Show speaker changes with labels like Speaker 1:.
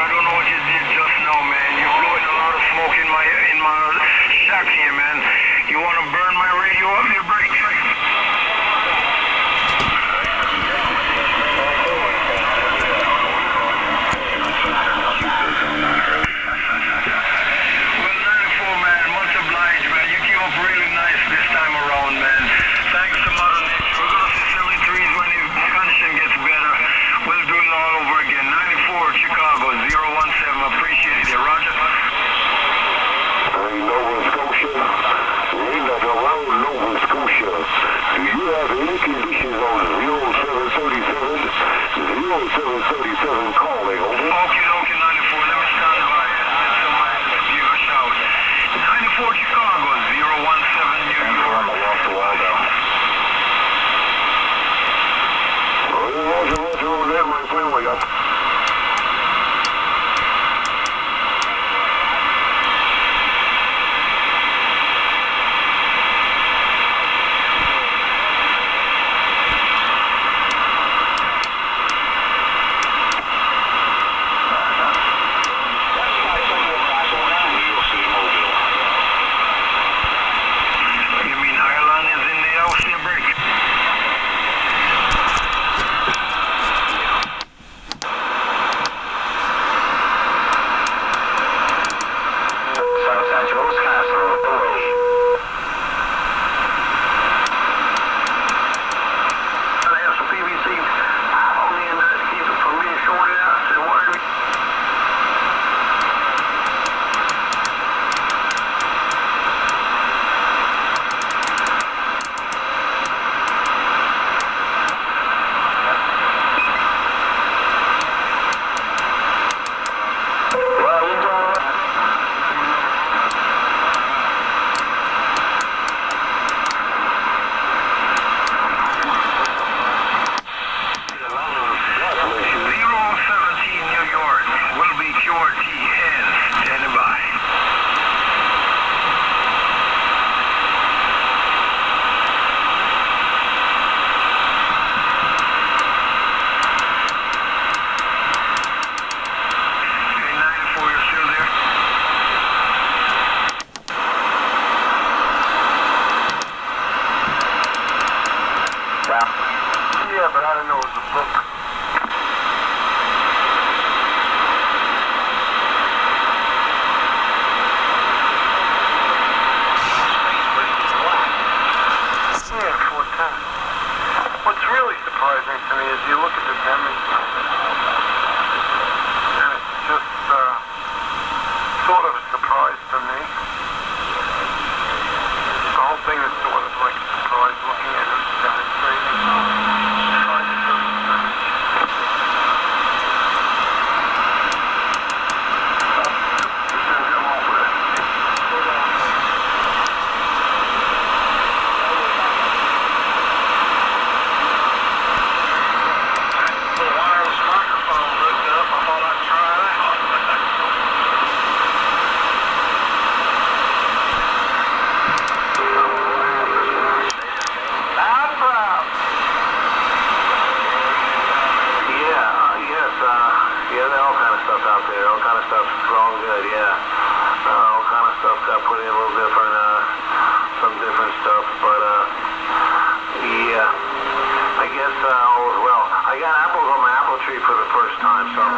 Speaker 1: I don't know what you did just now, man. You're blowing a lot of smoke in my shack here, man. You want to burn my radio up your break?
Speaker 2: Calling over.
Speaker 1: Okay, 94. Let me stand by it. Let somebody give a shout. 94 Chicago, 017 New York.
Speaker 2: I'm gonna walk the wall down. Roger, over there, my friend. We got.
Speaker 1: Yeah, but I didn't know it was a book. Yeah, 410. What's really surprising to me is you look at the damage, and it's just sort of a surprise to me. The whole thing is sort of like a surprise looking at it demonstrating. I got apples on my apple tree for the first time, so I'm